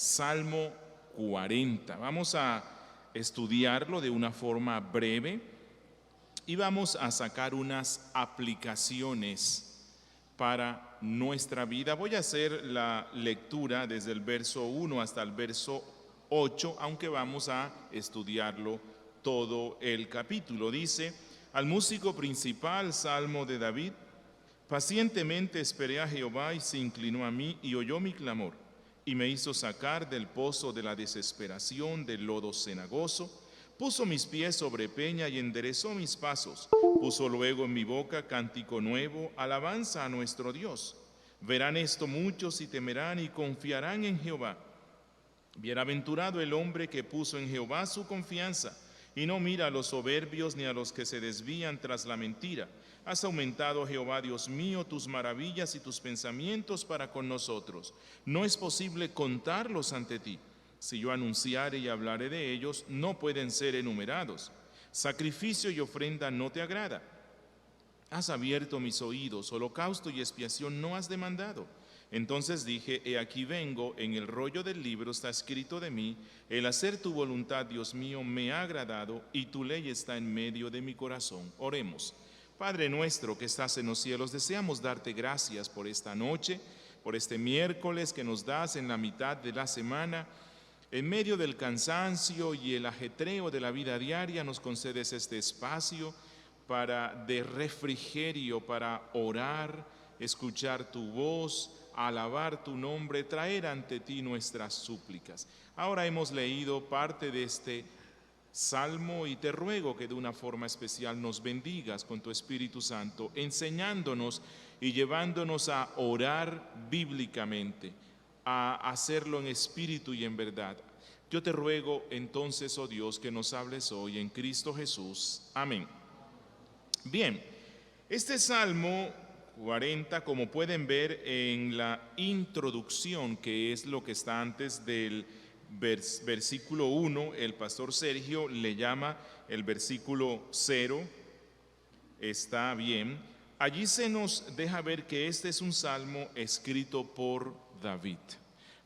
Salmo 40. Vamos a estudiarlo de una forma breve y vamos a sacar unas aplicaciones para nuestra vida. Voy a hacer la lectura desde el verso 1 hasta el verso 8, aunque vamos a estudiarlo todo el capítulo. Dice: al músico principal, Salmo de David. Pacientemente esperé a Jehová y se inclinó a mí y oyó mi clamor y me hizo sacar del pozo de la desesperación, del lodo cenagoso. Puso mis pies sobre peña y enderezó mis pasos. Puso luego en mi boca cántico nuevo, alabanza a nuestro Dios. Verán esto muchos y temerán y confiarán en Jehová. Bienaventurado el hombre que puso en Jehová su confianza y no mira a los soberbios ni a los que se desvían tras la mentira. Has aumentado, Jehová, Dios mío, tus maravillas y tus pensamientos para con nosotros. No es posible contarlos ante ti. Si yo anunciare y hablaré de ellos, no pueden ser enumerados. Sacrificio y ofrenda no te agrada. Has abierto mis oídos, holocausto y expiación no has demandado. Entonces dije: he aquí vengo, en el rollo del libro está escrito de mí, el hacer tu voluntad, Dios mío, me ha agradado, y tu ley está en medio de mi corazón. Oremos. Padre nuestro que estás en los cielos, deseamos darte gracias por esta noche, por este miércoles que nos das en la mitad de la semana. En medio del cansancio y el ajetreo de la vida diaria, nos concedes este espacio de refrigerio, para orar, escuchar tu voz, alabar tu nombre, traer ante ti nuestras súplicas. Ahora hemos leído parte de este Salmo y te ruego que de una forma especial nos bendigas con tu Espíritu Santo, enseñándonos y llevándonos a orar bíblicamente, a hacerlo en espíritu y en verdad. Yo te ruego entonces, oh Dios, que nos hables hoy en Cristo Jesús. Amén. Bien, este Salmo 40, como pueden ver en la introducción, que es lo que está antes del versículo 1, el pastor Sergio le llama el versículo 0, está bien. Allí se nos deja ver que este es un salmo escrito por David.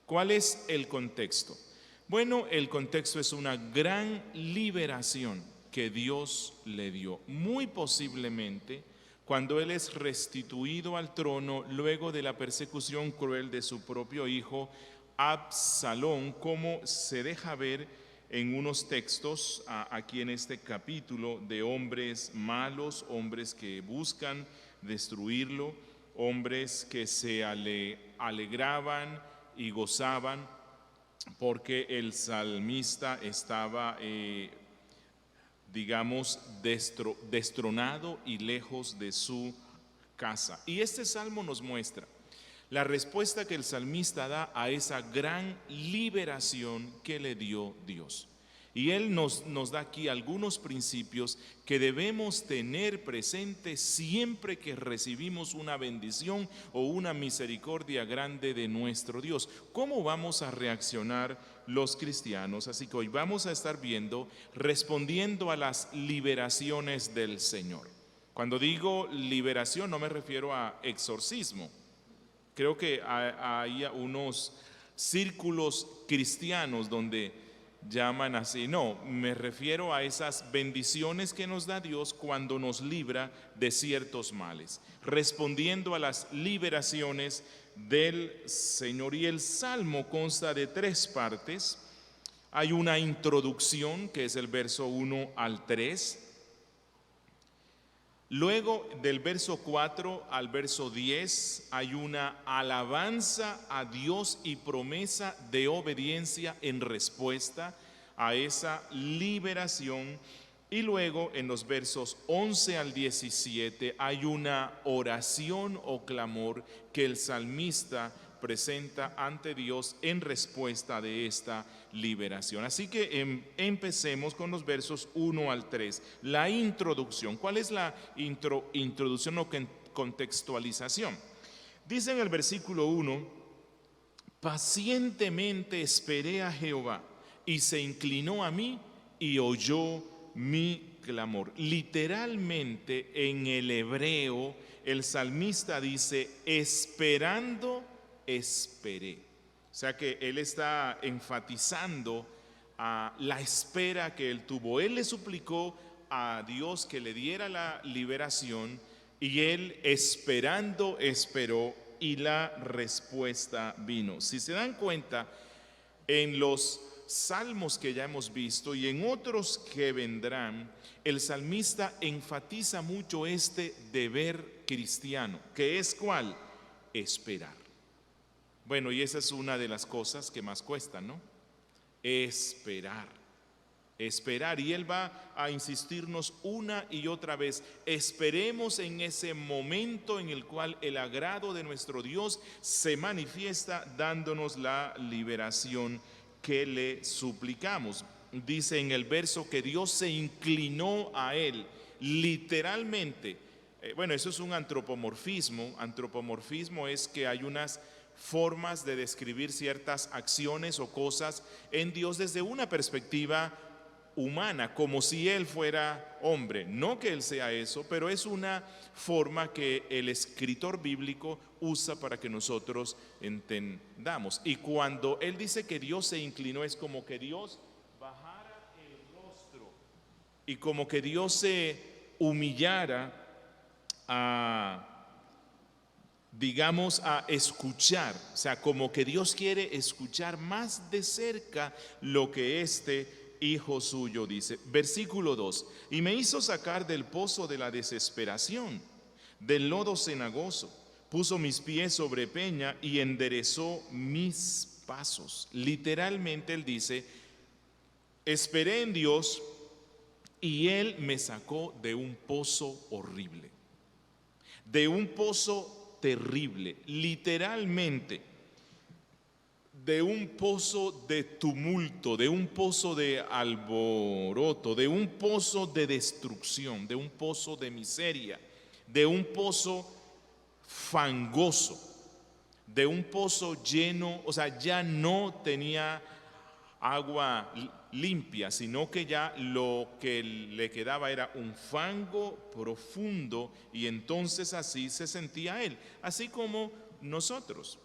¿Cuál es el contexto? Bueno, el contexto es una gran liberación que Dios le dio, muy posiblemente cuando él es restituido al trono luego de la persecución cruel de su propio hijo Absalón, como se deja ver en unos textos aquí en este capítulo, de hombres malos, hombres que buscan destruirlo, hombres que se alegraban y gozaban porque el salmista estaba destronado y lejos de su casa. Y este salmo nos muestra la respuesta que el salmista da a esa gran liberación que le dio Dios. Y él nos da aquí algunos principios que debemos tener presentes siempre que recibimos una bendición o una misericordia grande de nuestro Dios. ¿Cómo vamos a reaccionar los cristianos? Así que hoy vamos a estar respondiendo a las liberaciones del Señor. Cuando digo liberación no me refiero a exorcismo. Creo que hay unos círculos cristianos donde llaman así. No, me refiero a esas bendiciones que nos da Dios cuando nos libra de ciertos males, respondiendo a las liberaciones del Señor. Y el Salmo consta de 3 partes. Hay una introducción, que es el verso 1 al 3. Luego, del verso 4 al verso 10, hay una alabanza a Dios y promesa de obediencia en respuesta a esa liberación. Y luego, en los versos 11 al 17, hay una oración o clamor que el salmista presenta ante Dios en respuesta de esta liberación. Así que empecemos con los versos 1 al 3. La introducción. ¿Cuál es la introducción o contextualización? Dice en el versículo 1: pacientemente esperé a Jehová y se inclinó a mí y oyó mi clamor. Literalmente en el hebreo el salmista dice: esperando esperé. O sea que él está enfatizando la espera que él tuvo. Él le suplicó a Dios que le diera la liberación y él esperando esperó y la respuesta vino. Si se dan cuenta, en los salmos que ya hemos visto y en otros que vendrán, el salmista enfatiza mucho este deber cristiano, que es ¿cuál? Esperar. Bueno, y esa es una de las cosas que más cuestan, ¿no? Esperar. Esperar. Y él va a insistirnos una y otra vez: esperemos en ese momento en el cual el agrado de nuestro Dios se manifiesta dándonos la liberación que le suplicamos. Dice en el verso que Dios se inclinó a él, literalmente. Bueno, eso es un antropomorfismo. Antropomorfismo es que hay unas formas de describir ciertas acciones o cosas en Dios desde una perspectiva humana, como si Él fuera hombre. No que Él sea eso, pero es una forma que el escritor bíblico usa para que nosotros entendamos. Y cuando Él dice que Dios se inclinó, es como que Dios bajara el rostro y como que Dios se humillara digamos, a escuchar. O sea, como que Dios quiere escuchar más de cerca lo que este hijo suyo dice. Versículo 2: y me hizo sacar del pozo de la desesperación, del lodo cenagoso, puso mis pies sobre peña y enderezó mis pasos. Literalmente él dice: esperé en Dios y Él me sacó de un pozo horrible, de un pozo terrible, literalmente de un pozo de tumulto, de un pozo de alboroto, de un pozo de destrucción, de un pozo de miseria, de un pozo fangoso, de un pozo lleno, o sea, ya no tenía agua limpia, sino que ya lo que le quedaba era un fango profundo, y entonces así se sentía él, así como nosotros.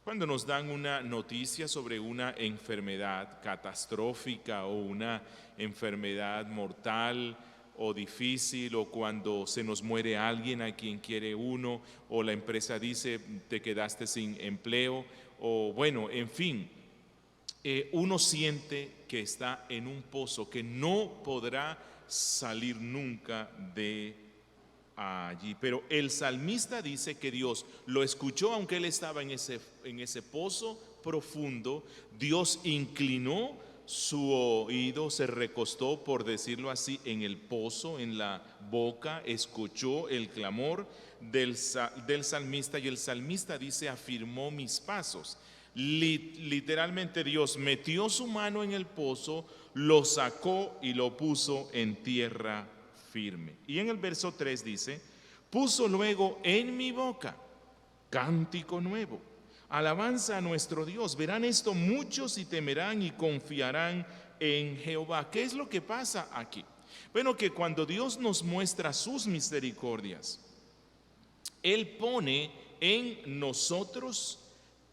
Cuando nos dan una noticia sobre una enfermedad catastrófica o una enfermedad mortal o difícil, o cuando se nos muere alguien a quien quiere uno, o la empresa dice te quedaste sin empleo, o bueno, en fin, uno siente que está en un pozo que no podrá salir nunca de allí. Pero el salmista dice que Dios lo escuchó aunque él estaba en ese pozo profundo. Dios inclinó su oído, se recostó, por decirlo así, en el pozo, en la boca, escuchó el clamor del salmista, y el salmista dice: afirmó mis pasos. Literalmente Dios metió su mano en el pozo, lo sacó y lo puso en tierra firme. Y en el verso 3 dice: puso luego en mi boca cántico nuevo, alabanza a nuestro Dios. Verán esto muchos y temerán y confiarán en Jehová. ¿Qué es lo que pasa aquí? Bueno, que cuando Dios nos muestra sus misericordias, Él pone en nosotros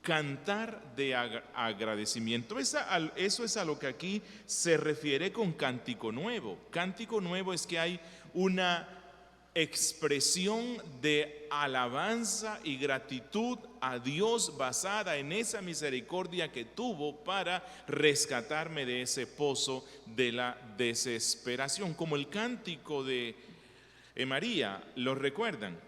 cantar de agradecimiento. Eso es a lo que aquí se refiere con cántico nuevo. Cántico nuevo es que hay una expresión de alabanza y gratitud a Dios basada en esa misericordia que tuvo para rescatarme de ese pozo de la desesperación. Como el cántico de María, ¿lo recuerdan?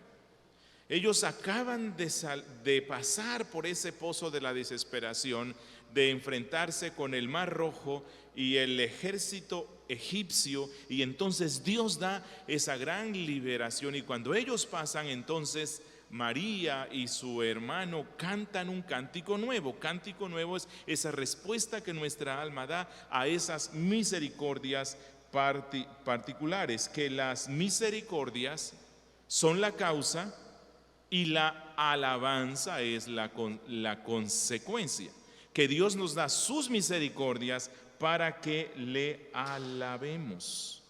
Ellos acaban de pasar por ese pozo de la desesperación, de enfrentarse con el Mar Rojo y el ejército egipcio, y entonces Dios da esa gran liberación, y cuando ellos pasan, entonces María y su hermano cantan un cántico nuevo. Cántico nuevo es esa respuesta que nuestra alma da a esas misericordias particulares, que las misericordias son la causa y la alabanza es la consecuencia, que Dios nos da sus misericordias para que le alabemos.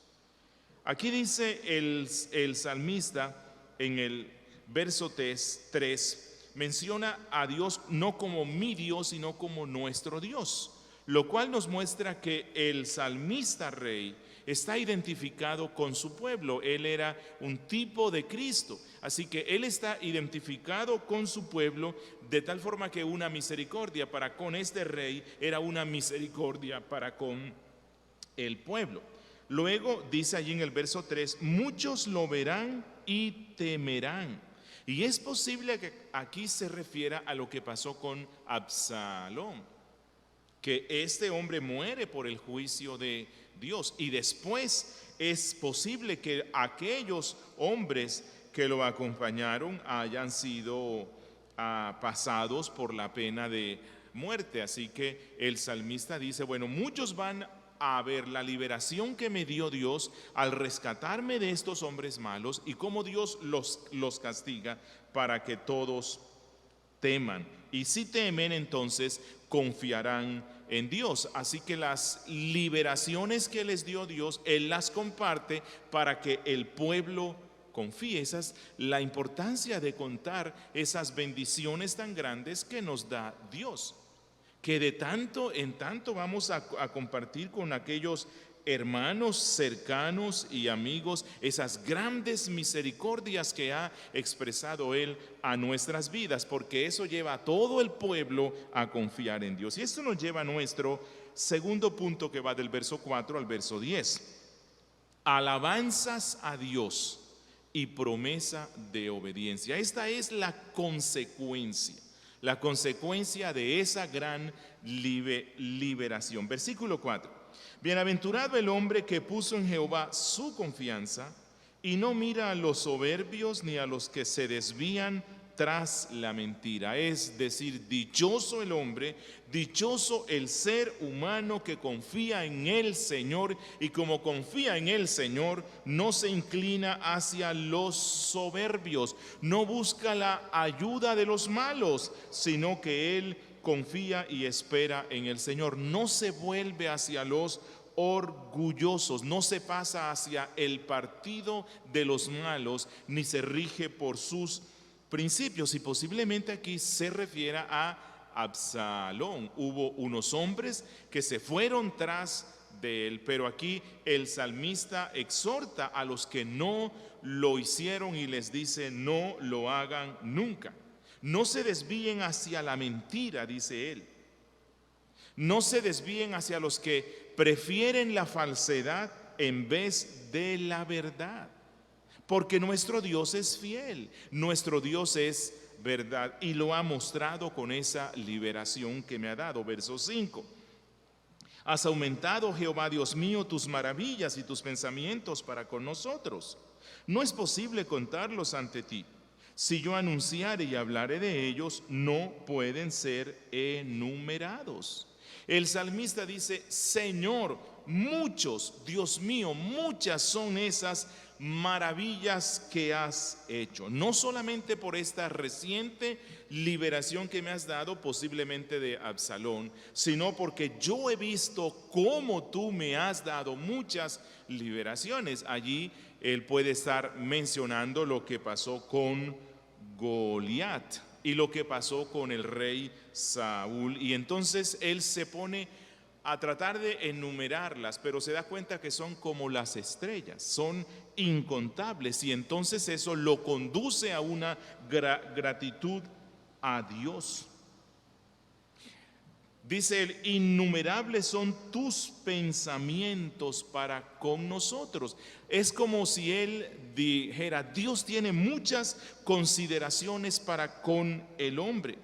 Aquí dice el salmista en el verso 3: menciona a Dios no como mi Dios, sino como nuestro Dios, lo cual nos muestra que el salmista rey está identificado con su pueblo. Él era un tipo de Cristo, así que él está identificado con su pueblo, de tal forma que una misericordia para con este rey era una misericordia para con el pueblo. Luego dice allí en el verso 3, muchos lo verán y temerán. Y es posible que aquí se refiera a lo que pasó con Absalón, que este hombre muere por el juicio de Dios, y después es posible que aquellos hombres que lo acompañaron hayan sido pasados por la pena de muerte. Así que el salmista dice, bueno, muchos van a ver la liberación que me dio Dios al rescatarme de estos hombres malos y cómo Dios los castiga para que todos teman. Y si temen, entonces confiarán en Dios. Así que las liberaciones que les dio Dios, Él las comparte para que el pueblo confíe. Esa es la importancia de contar esas bendiciones tan grandes que nos da Dios, que de tanto en tanto vamos a compartir con aquellos hermanos cercanos y amigos esas grandes misericordias que ha expresado Él a nuestras vidas, porque eso lleva a todo el pueblo a confiar en Dios. Y esto nos lleva a nuestro segundo punto, que va del verso 4 al verso 10. Alabanzas a Dios y promesa de obediencia. Esta es la consecuencia de esa gran liberación. Versículo 4. Bienaventurado el hombre que puso en Jehová su confianza y no mira a los soberbios ni a los que se desvían tras la mentira. Es decir, dichoso el hombre, dichoso el ser humano que confía en el Señor, y como confía en el Señor, no se inclina hacia los soberbios, no busca la ayuda de los malos, sino que él confía y espera en el Señor. No se vuelve hacia los orgullosos, no se pasa hacia el partido de los malos, ni se rige por sus principios. Y posiblemente aquí se refiera a Absalón. Hubo unos hombres que se fueron tras de él, pero aquí el salmista exhorta a los que no lo hicieron y les dice: no lo hagan nunca. No se desvíen hacia la mentira, dice él. No se desvíen hacia los que prefieren la falsedad en vez de la verdad. Porque nuestro Dios es fiel, nuestro Dios es verdad, y lo ha mostrado con esa liberación que me ha dado. Verso 5. Has aumentado, Jehová Dios mío, tus maravillas y tus pensamientos para con nosotros. No es posible contarlos ante ti. Si yo anunciare y hablaré de ellos, no pueden ser enumerados. El salmista dice: Señor, muchos, Dios mío, muchas son esas maravillas que has hecho. No solamente por esta reciente liberación que me has dado, posiblemente de Absalón, sino porque yo he visto cómo tú me has dado muchas liberaciones. Allí él puede estar mencionando lo que pasó con Goliat y lo que pasó con el rey Saúl, y entonces él se pone a tratar de enumerarlas, pero se da cuenta que son como las estrellas, son incontables, y entonces eso lo conduce a una gratitud a Dios. Dice él: innumerables son tus pensamientos para con nosotros. Es como si él dijera: Dios tiene muchas consideraciones para con el hombre.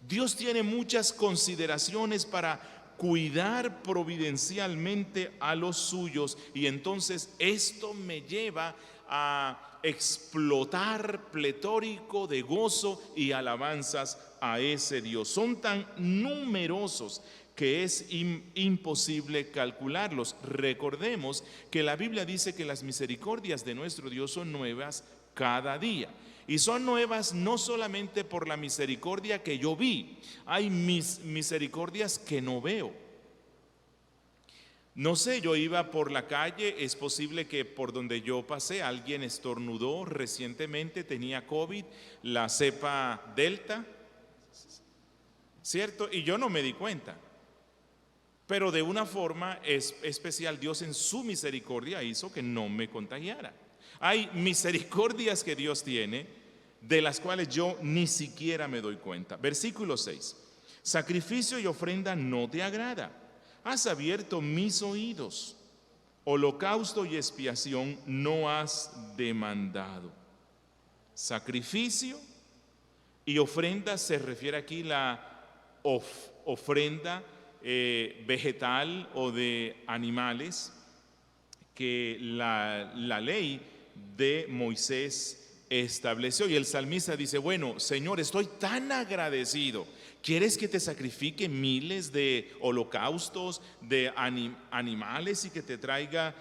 Dios tiene muchas consideraciones para cuidar providencialmente a los suyos, y entonces esto me lleva a explotar pletórico de gozo y alabanzas a ese Dios. Son tan numerosos que es imposible calcularlos. Recordemos que la Biblia dice que las misericordias de nuestro Dios son nuevas cada día. Y son nuevas no solamente por la misericordia que yo vi, hay misericordias que no veo. No sé, yo iba por la calle, es posible que por donde yo pasé alguien estornudó recientemente, tenía COVID, la cepa Delta, ¿cierto? Y yo no me di cuenta. Pero de una forma especial, Dios en su misericordia hizo que no me contagiara. Hay misericordias que Dios tiene, de las cuales yo ni siquiera me doy cuenta. Versículo 6. Sacrificio y ofrenda no te agrada. Has abierto mis oídos. Holocausto y expiación no has demandado. Sacrificio y ofrenda se refiere aquí la ofrenda vegetal o de animales que la ley de Moisés estableció. Y el salmista dice, bueno, Señor, estoy tan agradecido. ¿Quieres que te sacrifique miles de holocaustos, de animales y que te traiga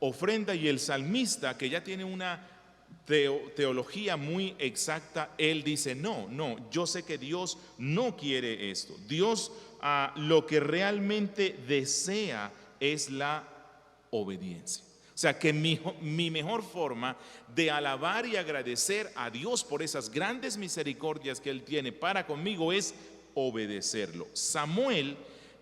ofrenda? Y el salmista, que ya tiene una teología muy exacta, él dice, no, yo sé que Dios no quiere esto. Dios lo que realmente desea es la obediencia. O sea que mi mejor forma de alabar y agradecer a Dios por esas grandes misericordias que Él tiene para conmigo es obedecerlo. Samuel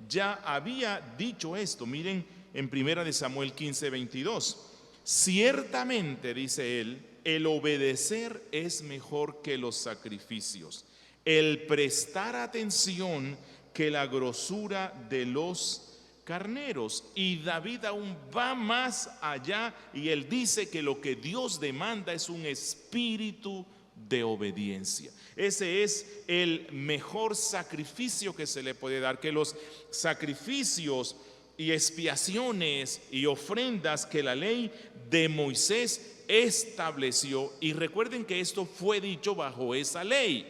ya había dicho esto. Miren en 1 Samuel 15:22. Ciertamente, dice él, el obedecer es mejor que los sacrificios, el prestar atención que la grosura de los carneros. Y David aún va más allá y él dice que lo que Dios demanda es un espíritu de obediencia. Ese es el mejor sacrificio que se le puede dar, que los sacrificios y expiaciones y ofrendas que la ley de Moisés estableció. Y recuerden que esto fue dicho bajo esa ley.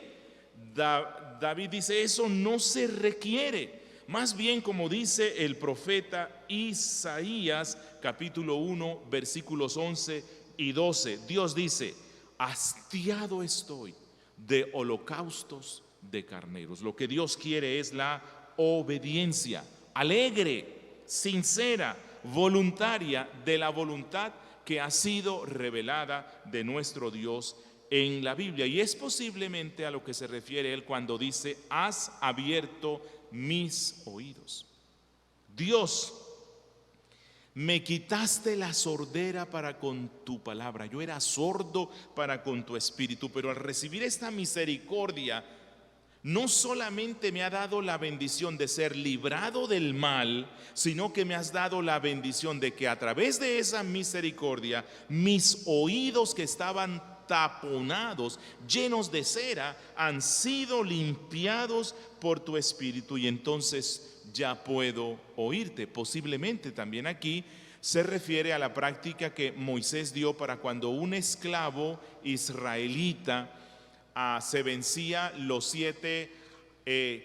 David dice, eso no se requiere. Más bien, como dice el profeta Isaías, capítulo 1, versículos 11 y 12, Dios dice, hastiado estoy de holocaustos de carneros. Lo que Dios quiere es la obediencia alegre, sincera, voluntaria, de la voluntad que ha sido revelada de nuestro Dios en la Biblia. Y es posiblemente a lo que se refiere él cuando dice, has abierto mis oídos. Dios, me quitaste la sordera para con tu palabra. Yo era sordo para con tu espíritu, pero al recibir esta misericordia, no solamente me ha dado la bendición de ser librado del mal, sino que me has dado la bendición de que a través de esa misericordia, mis oídos que estaban taponados, llenos de cera, han sido limpiados por tu espíritu y entonces ya puedo oírte. Posiblemente también aquí se refiere a la práctica que Moisés dio para cuando un esclavo israelita se vencía los 7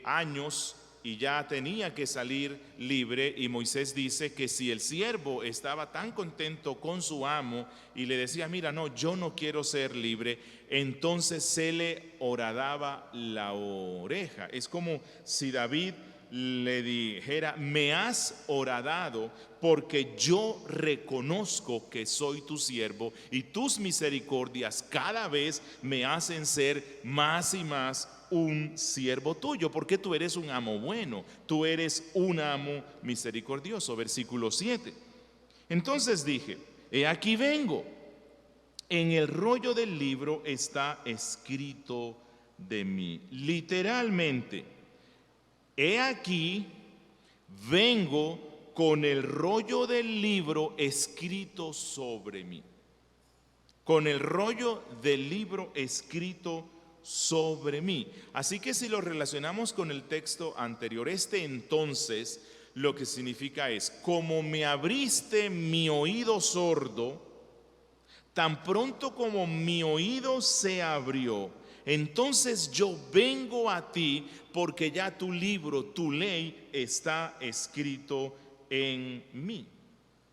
años y ya tenía que salir libre, y Moisés dice que si el siervo estaba tan contento con su amo y le decía, mira, no, yo no quiero ser libre, entonces se le horadaba la oreja. Es como si David le dijera, me has horadado porque yo reconozco que soy tu siervo y tus misericordias cada vez me hacen ser más y más un siervo tuyo, porque tú eres un amo bueno, tú eres un amo misericordioso. Versículo 7. Entonces dije, he aquí vengo, en el rollo del libro está escrito de mí. Literalmente, he aquí vengo con el rollo del libro escrito sobre mí. Con el rollo del libro escrito sobre mí. Así que si lo relacionamos con el texto anterior, entonces lo que significa es, como me abriste mi oído sordo, tan pronto como mi oído se abrió, entonces yo vengo a ti, porque ya tu libro, tu ley está escrito en mí.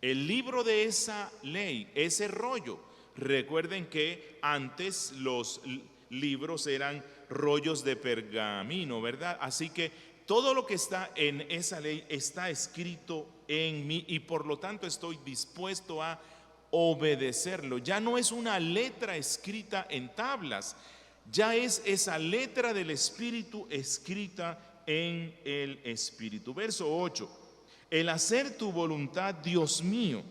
El libro de esa ley, ese rollo. Recuerden que antes los libros eran rollos de pergamino, ¿verdad? Así que todo lo que está en esa ley está escrito en mí y por lo tanto estoy dispuesto a obedecerlo. Ya no es una letra escrita en tablas, ya es esa letra del Espíritu escrita en el Espíritu. Verso 8: el hacer tu voluntad, Dios mío,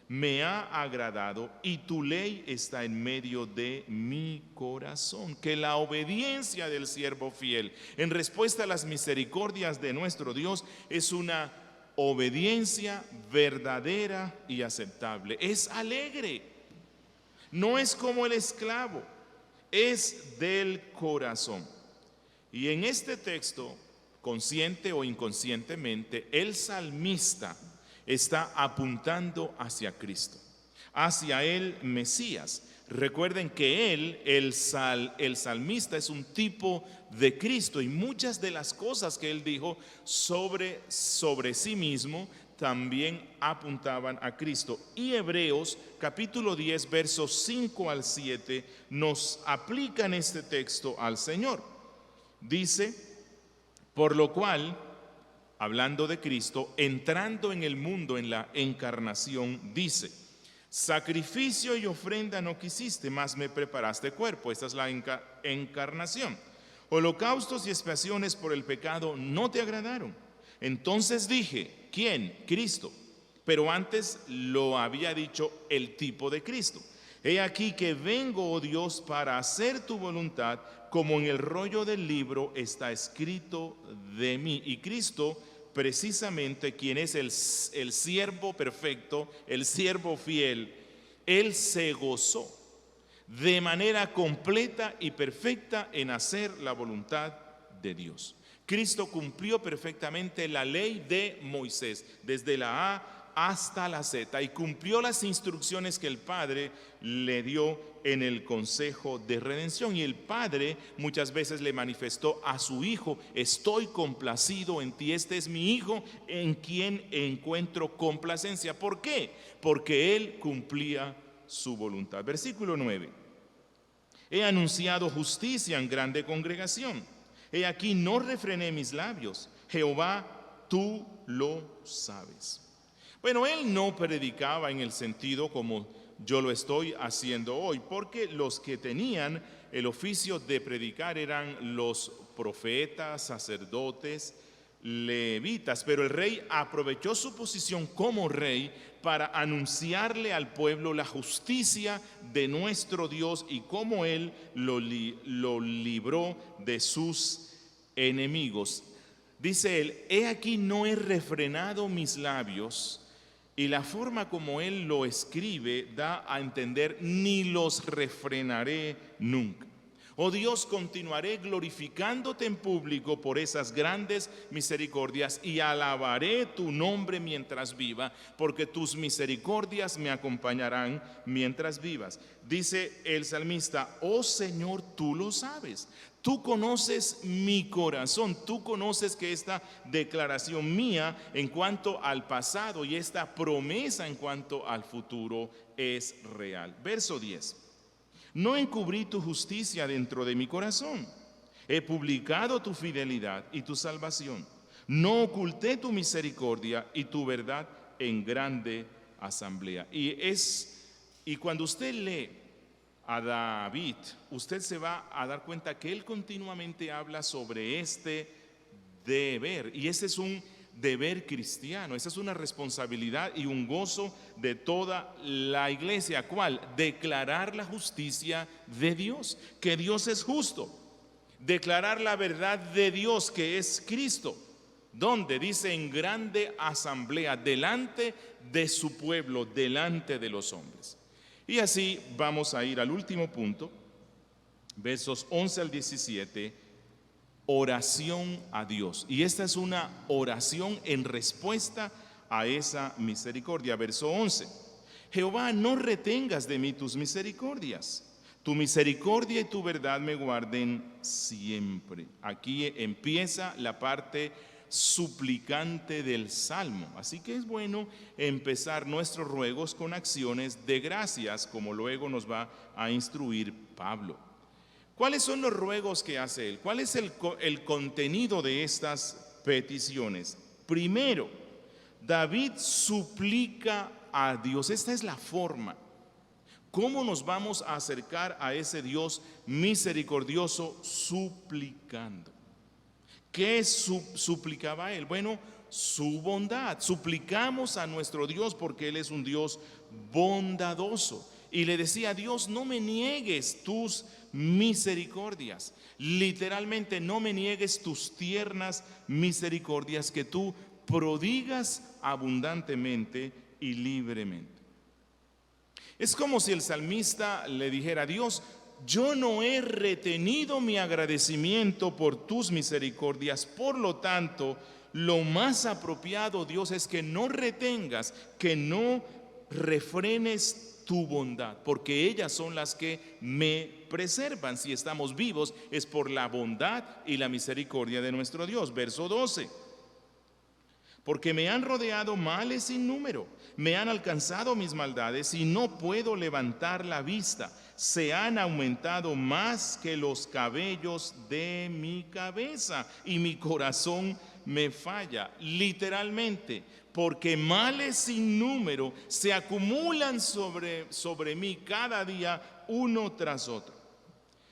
me ha agradado y tu ley está en medio de mi corazón. Que la obediencia del siervo fiel en respuesta a las misericordias de nuestro Dios es una obediencia verdadera y aceptable. Es alegre, no es como el esclavo, es del corazón. Y en este texto, consciente o inconscientemente, el salmista está apuntando hacia Cristo, hacia el Mesías. Recuerden que el salmista es un tipo de Cristo y muchas de las cosas que él dijo sobre sí mismo también apuntaban a Cristo. Y Hebreos capítulo 10 versos 5 al 7 nos aplican este texto al Señor. Dice: por lo cual, hablando de Cristo, entrando en el mundo en la encarnación, dice: sacrificio y ofrenda no quisiste, mas me preparaste cuerpo. Esta es la encarnación. Holocaustos y expiaciones por el pecado no te agradaron. Entonces dije: ¿quién? Cristo. Pero antes lo había dicho el tipo de Cristo: he aquí que vengo, oh Dios, para hacer tu voluntad, como en el rollo del libro está escrito de mí. Y Cristo, precisamente, quien es el siervo perfecto, el siervo fiel, él se gozó de manera completa y perfecta en hacer la voluntad de Dios. Cristo cumplió perfectamente la ley de Moisés, desde la A hasta la Z, y cumplió las instrucciones que el Padre le dio en el consejo de redención. Y el Padre muchas veces le manifestó a su Hijo: estoy complacido en ti, este es mi Hijo en quien encuentro complacencia. ¿Por qué? Porque Él cumplía su voluntad. Versículo 9: he anunciado justicia en grande congregación, he aquí no refrené mis labios. Jehová, tú lo sabes. Bueno, él no predicaba en el sentido como yo lo estoy haciendo hoy, porque los que tenían el oficio de predicar eran los profetas, sacerdotes, levitas, pero el rey aprovechó su posición como rey para anunciarle al pueblo la justicia de nuestro Dios y cómo él lo libró de sus enemigos. Dice él: he aquí no he refrenado mis labios. Y la forma como él lo escribe da a entender: ni los refrenaré nunca. Oh Dios, continuaré glorificándote en público por esas grandes misericordias y alabaré tu nombre mientras viva, porque tus misericordias me acompañarán mientras vivas. Dice el salmista: oh Señor, tú lo sabes. Tú conoces mi corazón, tú conoces que esta declaración mía en cuanto al pasado y esta promesa en cuanto al futuro es real. Verso 10: no encubrí tu justicia dentro de mi corazón, he publicado tu fidelidad y tu salvación, no oculté tu misericordia y tu verdad en grande asamblea. Y cuando usted lee a David, usted se va a dar cuenta que él continuamente habla sobre este deber, y ese es un deber cristiano, esa es una responsabilidad y un gozo de toda la iglesia. ¿Cuál? Declarar la justicia de Dios, que Dios es justo, declarar la verdad de Dios, que es Cristo. ¿Dónde? Dice: en grande asamblea, delante de su pueblo, delante de los hombres. Y así vamos a ir al último punto, versos 11 al 17, oración a Dios. Y esta es una oración en respuesta a esa misericordia. Verso 11: Jehová, no retengas de mí tus misericordias, tu misericordia y tu verdad me guarden siempre. Aquí empieza la parte suplicante del Salmo. Así que es bueno empezar nuestros ruegos con acciones de gracias, como luego nos va a instruir Pablo. ¿Cuáles son los ruegos que hace él? ¿Cuál es el contenido de estas peticiones. Primero, David suplica a Dios. Esta es la forma. ¿Cómo nos vamos a acercar a ese Dios misericordioso? Suplicando. ¿Qué suplicaba él? Bueno, su bondad. Suplicamos a nuestro Dios porque Él es un Dios bondadoso. Y le decía: Dios, no me niegues tus misericordias. Literalmente, no me niegues tus tiernas misericordias que tú prodigas abundantemente y libremente. Es como si el salmista le dijera: Dios, yo no he retenido mi agradecimiento por tus misericordias, por lo tanto, lo más apropiado, Dios, es que no retengas, que no refrenes tu bondad, porque ellas son las que me preservan. Si estamos vivos es por la bondad y la misericordia de nuestro Dios. Verso 12. Porque me han rodeado males sin número, me han alcanzado mis maldades y no puedo levantar la vista. Se han aumentado más que los cabellos de mi cabeza y mi corazón me falla. Literalmente, porque males sin número se acumulan sobre mí cada día, uno tras otro.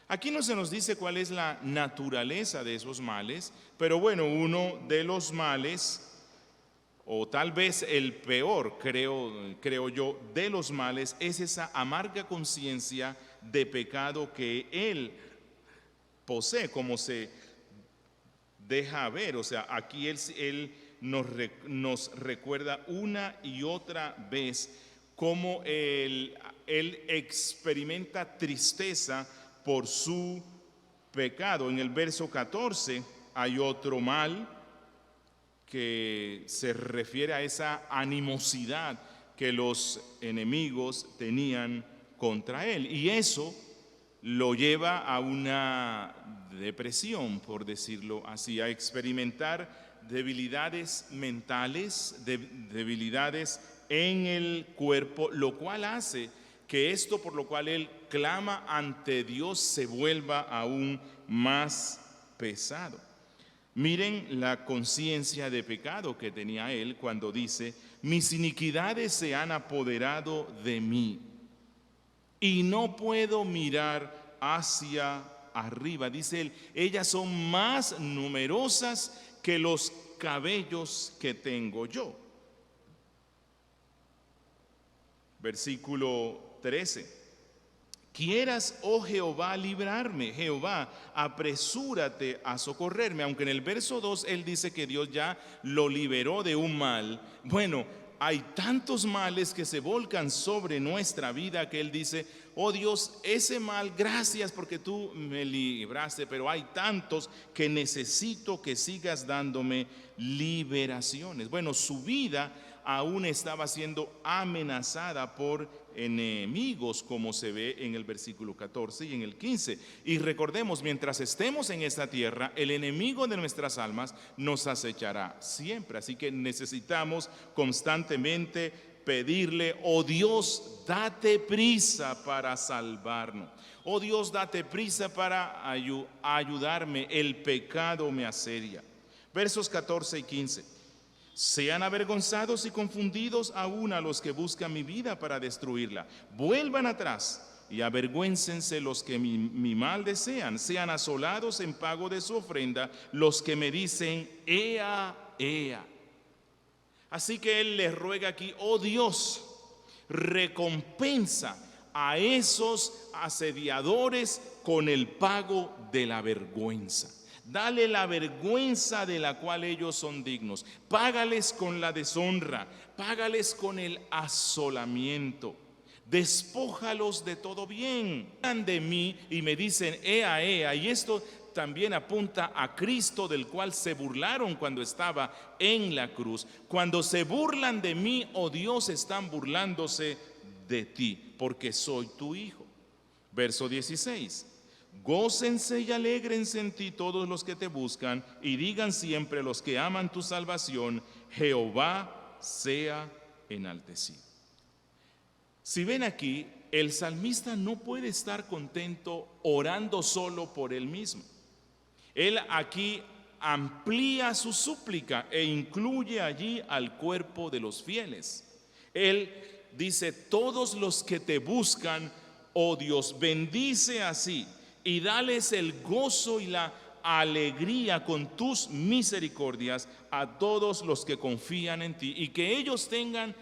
Aquí no se nos dice cuál es la naturaleza de esos males, pero bueno, uno de los males, o tal vez el peor, creo yo, de los males, es esa amarga conciencia de pecado que él posee, como se deja ver. O sea, aquí él nos recuerda una y otra vez cómo él experimenta tristeza por su pecado. En el verso 14 hay otro mal que se refiere a esa animosidad que los enemigos tenían contra él, y eso lo lleva a una depresión, por decirlo así, a experimentar debilidades mentales, debilidades en el cuerpo, lo cual hace que esto por lo cual él clama ante Dios se vuelva aún más pesado. Miren la conciencia de pecado que tenía él cuando dice: mis iniquidades se han apoderado de mí y no puedo mirar hacia arriba. Dice él: ellas son más numerosas que los cabellos que tengo yo. Versículo 13. Quieras, oh Jehová, librarme. Jehová, apresúrate a socorrerme. Aunque en el verso 2 él dice que Dios ya lo liberó de un mal. Bueno, hay tantos males que se volcan sobre nuestra vida que él dice: oh Dios, ese mal, gracias porque tú me libraste, pero hay tantos que necesito que sigas dándome liberaciones. Bueno, su vida aún estaba siendo amenazada por enemigos, como se ve en el versículo 14 y en el 15. Y recordemos, mientras estemos en esta tierra, el enemigo de nuestras almas nos acechará siempre. Así que necesitamos constantemente pedirle: oh Dios, date prisa para salvarnos. Oh Dios, date prisa para ayudarme. El pecado me asedia. Versos 14 y 15. Sean avergonzados y confundidos aún a los que buscan mi vida para destruirla. Vuelvan atrás y avergüéncense los que mi mal desean. Sean asolados en pago de su ofrenda los que me dicen: ea, ea. Así que él les ruega aquí: oh Dios, recompensa a esos asediadores con el pago de la vergüenza. Dale la vergüenza de la cual ellos son dignos. Págales con la deshonra, págales con el asolamiento. Despójalos de todo bien. Hablan de mí y me dicen: ea, ea. Y esto también apunta a Cristo, del cual se burlaron cuando estaba en la cruz. Cuando se burlan de mí, oh Dios, están burlándose de ti, porque soy tu hijo. Verso 16. Gócense y alégrense en ti todos los que te buscan, y digan siempre los que aman tu salvación: Jehová sea enaltecido. Si ven aquí, el salmista no puede estar contento orando solo por él mismo. Él aquí amplía su súplica e incluye allí al cuerpo de los fieles. Él dice: todos los que te buscan, oh Dios, bendice así y dales el gozo y la alegría con tus misericordias a todos los que confían en ti, y que ellos tengan,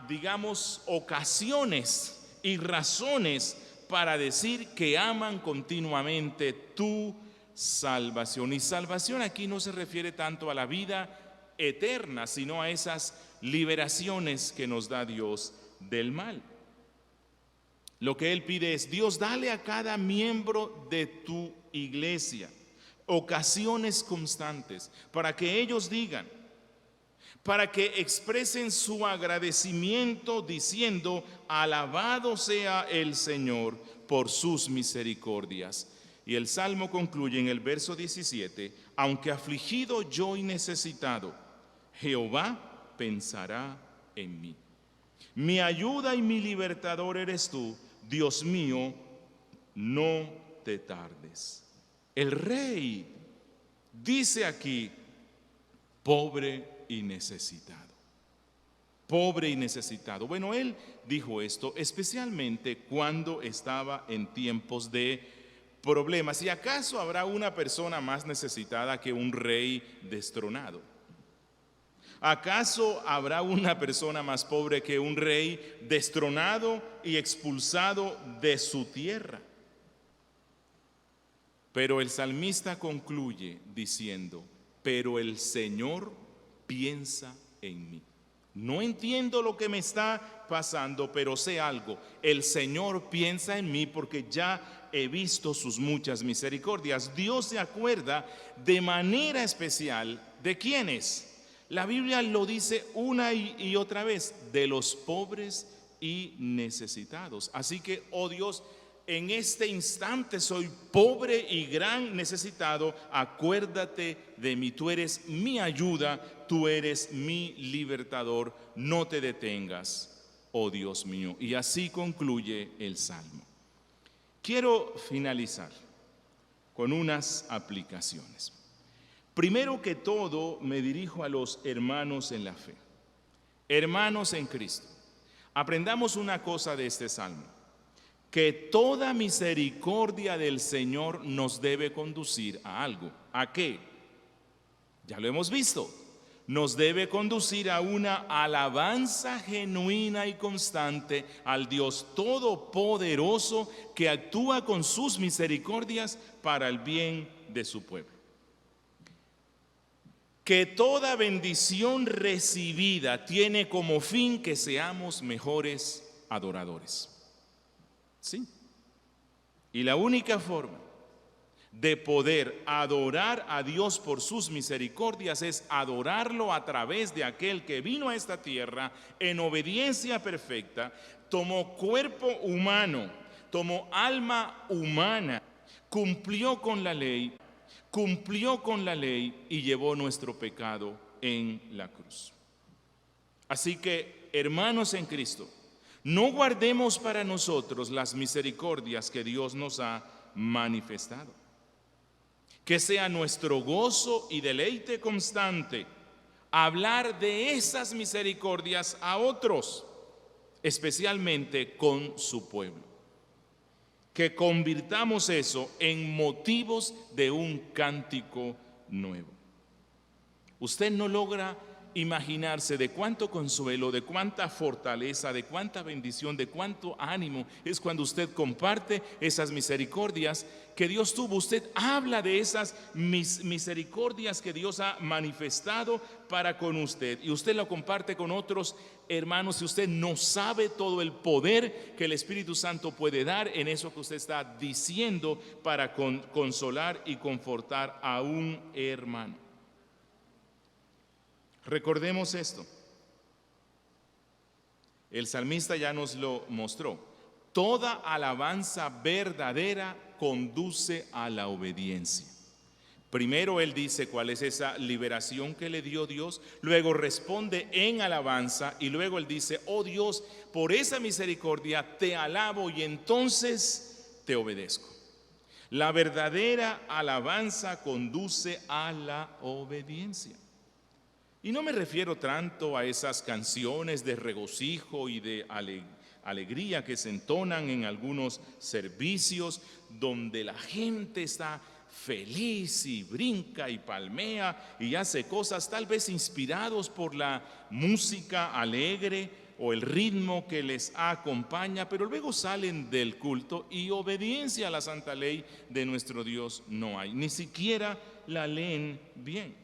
digamos, ocasiones y razones para decir que aman continuamente tu salvación. Y salvación aquí no se refiere tanto a la vida eterna, sino a esas liberaciones que nos da Dios del mal. Lo que Él pide es: Dios, dale a cada miembro de tu iglesia ocasiones constantes para que ellos digan, para que expresen su agradecimiento diciendo: alabado sea el Señor por sus misericordias. Y el Salmo concluye en el verso 17: aunque afligido yo y necesitado, Jehová pensará en mí. Mi ayuda y mi libertador eres tú, Dios mío, no te tardes. El rey dice aquí: pobre y necesitado. Pobre y necesitado. Bueno, él dijo esto especialmente cuando estaba en tiempos de problemas. ¿Y acaso habrá una persona más necesitada que un rey destronado? ¿Acaso habrá una persona más pobre que un rey destronado y expulsado de su tierra? Pero el salmista concluye diciendo: pero el Señor piensa en mí. No entiendo lo que me está pasando, pero sé algo: el Señor piensa en mí porque ya he visto sus muchas misericordias. Dios se acuerda de manera especial ¿de quiénes? La Biblia lo dice una y otra vez: de los pobres y necesitados. Así que, oh Dios, en este instante soy pobre y gran necesitado. Acuérdate de mí. Tú eres mi ayuda, tú eres mi libertador. No te detengas, oh Dios mío. Y así concluye el Salmo. Quiero finalizar con unas aplicaciones. Primero que todo, me dirijo a los hermanos en la fe. Hermanos en Cristo, aprendamos una cosa de este Salmo: que toda misericordia del Señor nos debe conducir a algo. ¿A qué? Ya lo hemos visto. Nos debe conducir a una alabanza genuina y constante al Dios Todopoderoso, que actúa con sus misericordias para el bien de su pueblo. Que toda bendición recibida tiene como fin que seamos mejores adoradores. ¿Sí? Y la única forma de poder adorar a Dios por sus misericordias es adorarlo a través de aquel que vino a esta tierra en obediencia perfecta, tomó cuerpo humano, tomó alma humana, cumplió con la ley y llevó nuestro pecado en la cruz. Así que, hermanos en Cristo, no guardemos para nosotros las misericordias que Dios nos ha manifestado. Que sea nuestro gozo y deleite constante hablar de esas misericordias a otros, especialmente con su pueblo. Que convirtamos eso en motivos de un cántico nuevo. Usted no logra imaginarse de cuánto consuelo, de cuánta fortaleza, de cuánta bendición, de cuánto ánimo es cuando usted comparte esas misericordias que Dios tuvo. Usted habla de esas misericordias que Dios ha manifestado para con usted, y usted lo comparte con otros hermanos. Y usted no sabe todo el poder que el Espíritu Santo puede dar en eso que usted está diciendo para consolar y confortar a un hermano. Recordemos esto. El salmista ya nos lo mostró. Toda alabanza verdadera conduce a la obediencia. Primero él dice cuál es esa liberación que le dio Dios, luego responde en alabanza, y luego él dice: oh Dios, por esa misericordia te alabo y entonces te obedezco. La verdadera alabanza conduce a la obediencia. Y no me refiero tanto a esas canciones de regocijo y de alegría que se entonan en algunos servicios donde la gente está feliz y brinca y palmea y hace cosas tal vez inspirados por la música alegre o el ritmo que les acompaña, pero luego salen del culto y obediencia a la santa ley de nuestro Dios no hay, ni siquiera la leen bien.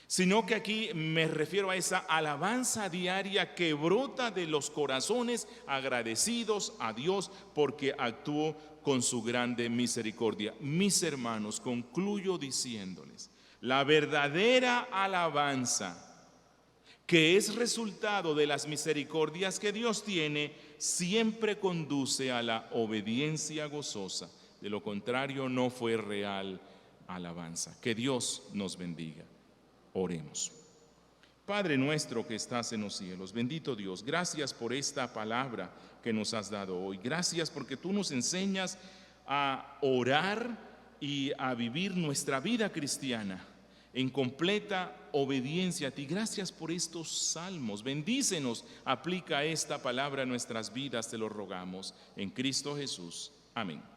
Sino que aquí me refiero a esa alabanza diaria que brota de los corazones agradecidos a Dios porque actuó con su grande misericordia. Mis hermanos, concluyo diciéndoles, la verdadera alabanza que es resultado de las misericordias que Dios tiene, siempre conduce a la obediencia gozosa. De lo contrario, no fue real alabanza. Que Dios nos bendiga. Oremos. Padre nuestro que estás en los cielos, bendito Dios, gracias por esta palabra que nos has dado hoy. Gracias porque tú nos enseñas a orar y a vivir nuestra vida cristiana en completa obediencia a ti. Gracias por estos salmos. Bendícenos, aplica esta palabra a nuestras vidas, te lo rogamos. En Cristo Jesús. Amén.